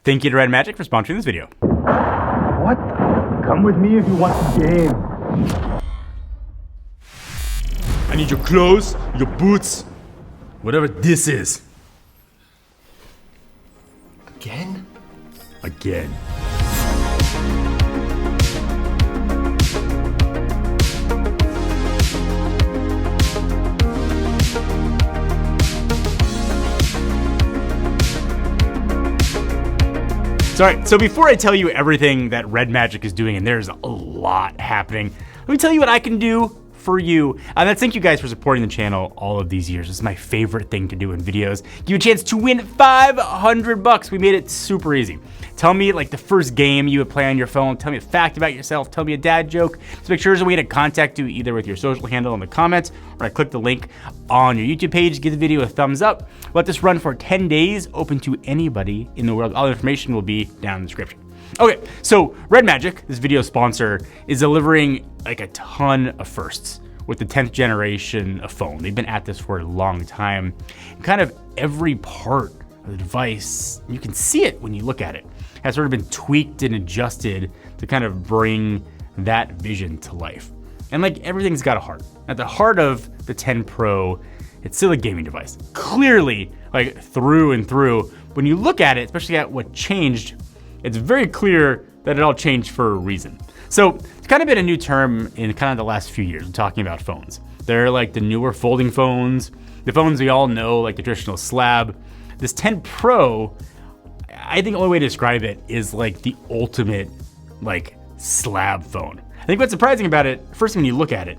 Thank you to REDMAGIC for sponsoring this video. What? Come with me if you want the game. I need your clothes, your boots, whatever this is. Again? Again. Alright, so before I tell you everything that REDMAGIC is doing, and there's a lot happening, let me tell you what I can do for you. And that's thank you guys for supporting the channel all of these years. This is my favorite thing to do in videos. Give you a chance to win $500. We made it super easy. Tell me like the first game you would play on your phone. Tell me a fact about yourself. Tell me a dad joke. Just make sure there's a way to contact you either with your social handle in the comments or click the link on your YouTube page. Give the video a thumbs up. Let this run for 10 days, open to anybody in the world. All the information will be down in the description. Okay, so REDMAGIC, this video sponsor, is delivering like a ton of firsts with the 10th generation of phone. They've been at this for a long time. And kind of every part of the device, you can see it when you look at it, has sort of been tweaked and adjusted to kind of bring that vision to life. And like everything's got a heart. At the heart of the 10 Pro, it's still a gaming device. Clearly, like through and through, when you look at it, especially at what changed, it's very clear that it all changed for a reason. So it's kind of been a new term in kind of the last few years. We're talking about phones. They're like the newer folding phones, the phones we all know, like the traditional slab. This 10 Pro, I think the only way to describe it is like the ultimate like slab phone. I think what's surprising about it, first when you look at it,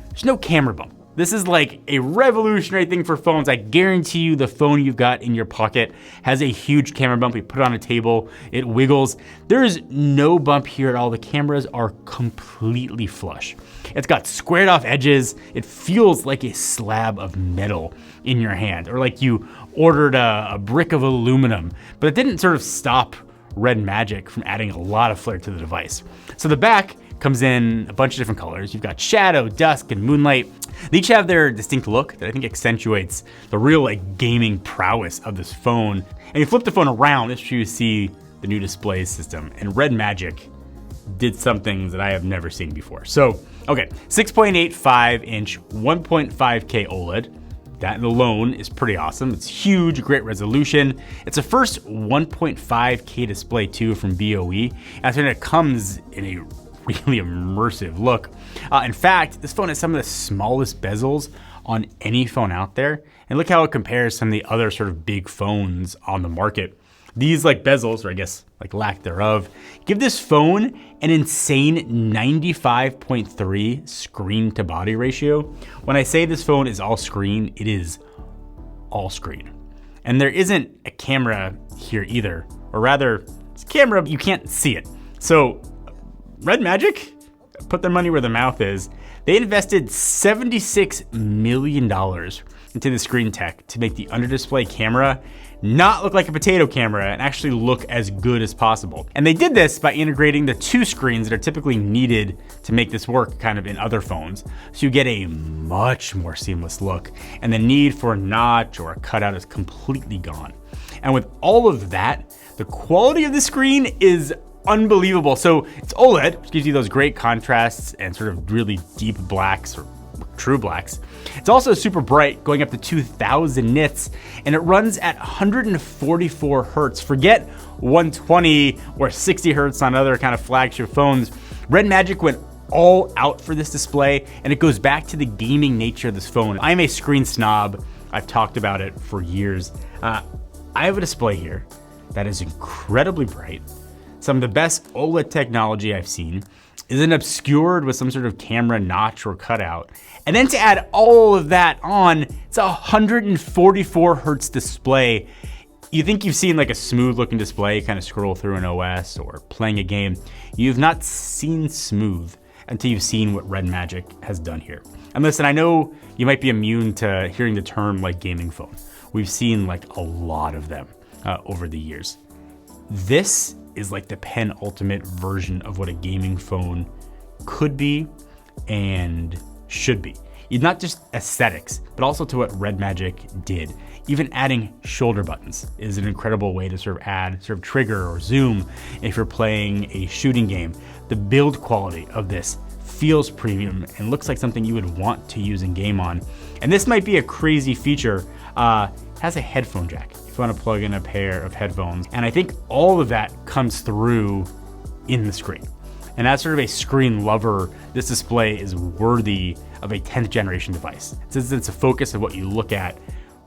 there's no camera bump. This is like a revolutionary thing for phones. I guarantee you the phone you've got in your pocket has a huge camera bump. You put it on a table, it wiggles. There is no bump here at all. The cameras are completely flush. It's got squared off edges. It feels like a slab of metal in your hand, or like you ordered a brick of aluminum, but it didn't sort of stop REDMAGIC from adding a lot of flair to the device. So the back comes in a bunch of different colors. You've got shadow, dusk, and moonlight. They each have their distinct look that I think accentuates the real like gaming prowess of this phone. And you flip the phone around, this is where you see the new display system. And REDMAGIC did some things that I have never seen before. So, okay, 6.85 inch, 1.5K OLED. That alone is pretty awesome. It's huge, great resolution. It's a first 1.5K display too from BOE. And then it comes in a really immersive look. In fact, this phone has some of the smallest bezels on any phone out there. And look how it compares to some of the other sort of big phones on the market. These like bezels, or I guess like lack thereof, give this phone an insane 95.3 screen to body ratio. When I say this phone is all screen, it is all screen. And there isn't a camera here either, or rather, it's a camera, you can't see it. So REDMAGIC put their money where their mouth is. They invested $76 million into the screen tech to make the under display camera not look like a potato camera and actually look as good as possible. And they did this by integrating the two screens that are typically needed to make this work kind of in other phones. So you get a much more seamless look, and the need for a notch or a cutout is completely gone. And with all of that, the quality of the screen is unbelievable. So it's OLED, which gives you those great contrasts and sort of really deep blacks or true blacks. It's also super bright, going up to 2000 nits, and it runs at 144 hertz. Forget 120 or 60 hertz on other kind of flagship phones. REDMAGIC went all out for this display, and it goes back to the gaming nature of this phone. I'm a screen snob. I've talked about it for years. I have a display here that is incredibly bright. Some of the best OLED technology I've seen, isn't obscured with some sort of camera notch or cutout. And then to add all of that on, it's a 144 hertz display. You think you've seen like a smooth looking display kind of scroll through an OS or playing a game. You've not seen smooth until you've seen what REDMAGIC has done here. And listen, I know you might be immune to hearing the term like gaming phone. We've seen like a lot of them over the years. This is like the penultimate version of what a gaming phone could be and should be. not just aesthetics, but also to what REDMAGIC did. Even adding shoulder buttons is an incredible way to sort of add sort of trigger or zoom if you're playing a shooting game. The build quality of this feels premium and looks like something you would want to use in game on. And this might be a crazy feature. Has a headphone jack if you want to plug in a pair of headphones. And I think all of that comes through in the screen. And as sort of a screen lover, this display is worthy of a 10th generation device. Since it's a focus of what you look at,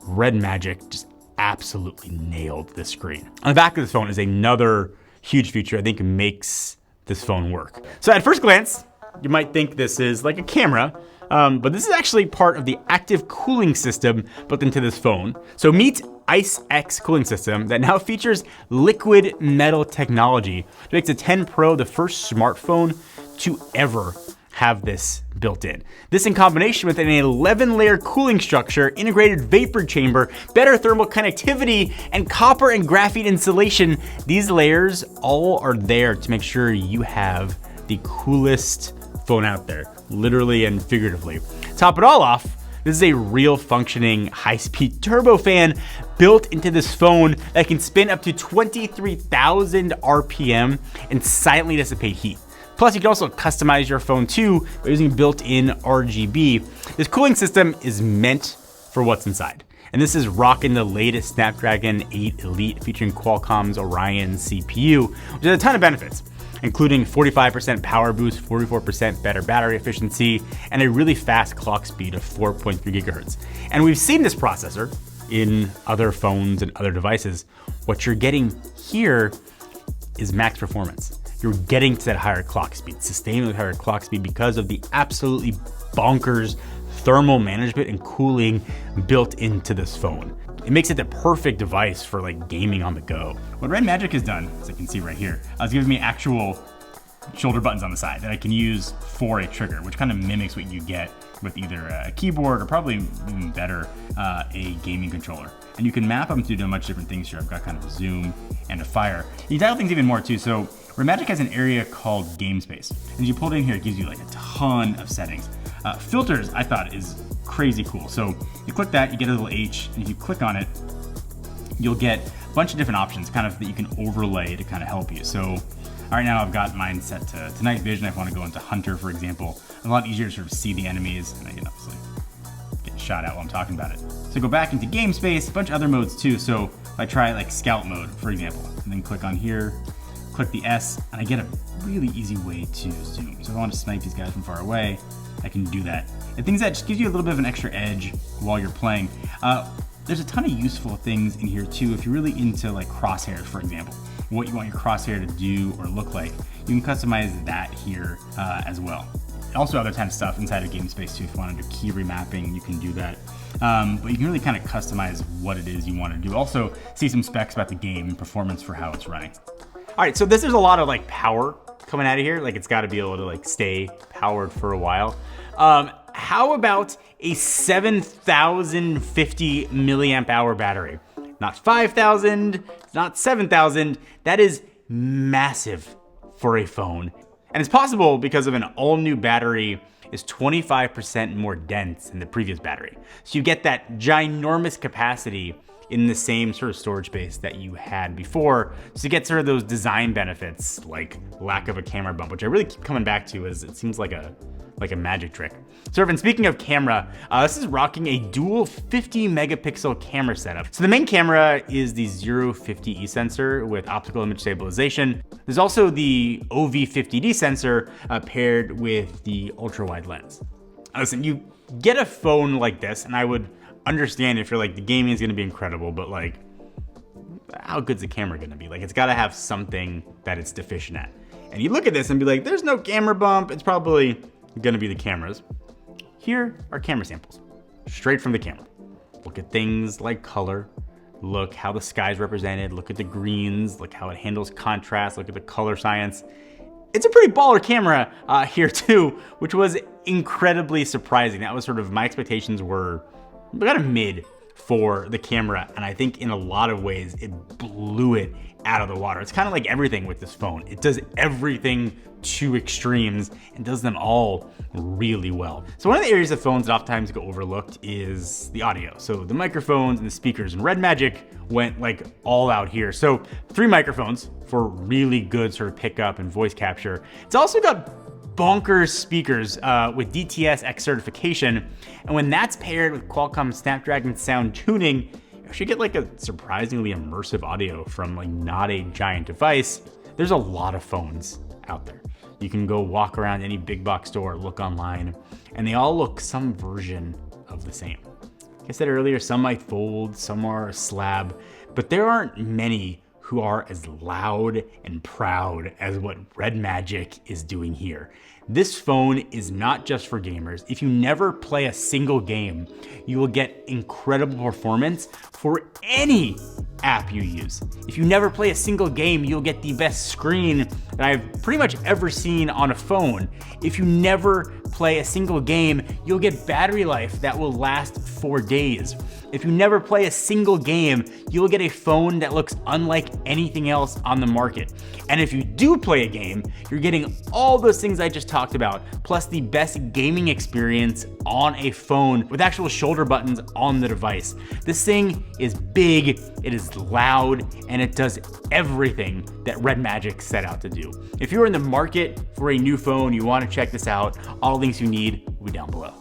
REDMAGIC just absolutely nailed this screen. On the back of this phone is another huge feature I think makes this phone work. So at first glance, you might think this is like a camera, but this is actually part of the active cooling system built into this phone. So meet IceX cooling system that now features liquid metal technology, which makes the 10 Pro the first smartphone to ever have this built in. This in combination with an 11-layer cooling structure, integrated vapor chamber, better thermal connectivity, and copper and graphite insulation. These layers all are there to make sure you have the coolest phone out there, literally and figuratively. Top it all off, this is a real functioning high-speed turbofan built into this phone that can spin up to 23,000 RPM and silently dissipate heat. Plus, you can also customize your phone too by using built-in RGB. This cooling system is meant for what's inside. And this is rocking the latest Snapdragon 8 Elite featuring Qualcomm's Orion CPU, which has a ton of benefits, including 45% power boost, 44% better battery efficiency, and a really fast clock speed of 4.3 gigahertz. And we've seen this processor in other phones and other devices. What you're getting here is max performance. You're getting to that higher clock speed, sustainably higher clock speed because of the absolutely bonkers thermal management and cooling built into this phone. It makes it the perfect device for like gaming on the go. What REDMAGIC has done, as you can see right here, is giving me actual shoulder buttons on the side that I can use for a trigger, which kind of mimics what you get with either a keyboard or probably even better, a gaming controller. And you can map them to do a bunch of different things here. I've got kind of a zoom and a fire. You can dial things even more too. So REDMAGIC has an area called game space. As you pull it in here, it gives you like a ton of settings. Filters, I thought, is crazy cool. So you click that, you get a little H, and if you click on it, you'll get a bunch of different options kind of that you can overlay to kind of help you. So right now I've got mine set to night vision. If I want to go into Hunter, for example, it's a lot easier to sort of see the enemies, and I can obviously get shot at while I'm talking about it. So go back into game space, a bunch of other modes too. So if I try like scout mode, for example, and then click on here, click the S, and I get a really easy way to zoom. So if I want to snipe these guys from far away, I can do that. And things that just gives you a little bit of an extra edge while you're playing. There's a ton of useful things in here too. If you're really into like crosshairs, for example, what you want your crosshair to do or look like, you can customize that here as well. Also other kind of stuff inside of game space too. If you want to do key remapping, you can do that. But you can really kind of customize what it is you want to do. Also see some specs about the game and performance for how it's running. All right, so there's a lot of like power coming out of here. Like it's got to be able to like stay powered for a while. How about a 7,050 milliamp hour battery? Not 5,000, not 7,000. That is massive for a phone. And it's possible because of an all new battery is 25% more dense than the previous battery. So you get that ginormous capacity in the same sort of storage space that you had before. So you get sort of those design benefits like lack of a camera bump, which I really keep coming back to as it seems like a magic trick. So and speaking of camera, this is rocking a dual 50 megapixel camera setup. So the main camera is the 050E sensor with optical image stabilization. There's also the OV50D sensor paired with the ultra wide lens. Listen, you get a phone like this and I would understand if you're like, the gaming is gonna be incredible, but like, how good's the camera gonna be? Like, it's gotta have something that it's deficient at. And you look at this and be like, there's no camera bump, it's probably gonna be the cameras. Here are camera samples, straight from the camera. Look at things like color, look how the sky's represented, look at the greens, look how it handles contrast, look at the color science. It's a pretty baller camera here too, which was incredibly surprising. That was sort of, my expectations were kind of mid for the camera, and I think in a lot of ways it blew it out of the water. It's kind of like everything with this phone. It does everything to extremes and does them all really well. So one of the areas of phones that oftentimes go overlooked is the audio. So the microphones and the speakers, and REDMAGIC went like all out here. So 3 microphones for really good sort of pickup and voice capture. It's also got bonkers speakers with DTS-X certification. And when that's paired with Qualcomm Snapdragon sound tuning, you should get like a surprisingly immersive audio from like not a giant device. There's a lot of phones out there. You can go walk around any big box store, look online, and they all look some version of the same. Like I said earlier, some might fold, some are a slab, but there aren't many who are as loud and proud as what REDMAGIC is doing here. This phone is not just for gamers. If you never play a single game, you will get incredible performance for any app you use. If you never play a single game, you'll get the best screen that I've pretty much ever seen on a phone. If you never play a single game, you'll get battery life that will last 4 days. If you never play a single game, you'll get a phone that looks unlike anything else on the market. And if you do play a game, you're getting all those things I just talked about, plus the best gaming experience on a phone with actual shoulder buttons on the device. This thing is big, it is loud, and it does everything that REDMAGIC set out to do. If you're in the market for a new phone, you want to check this out, all the links you need will be down below.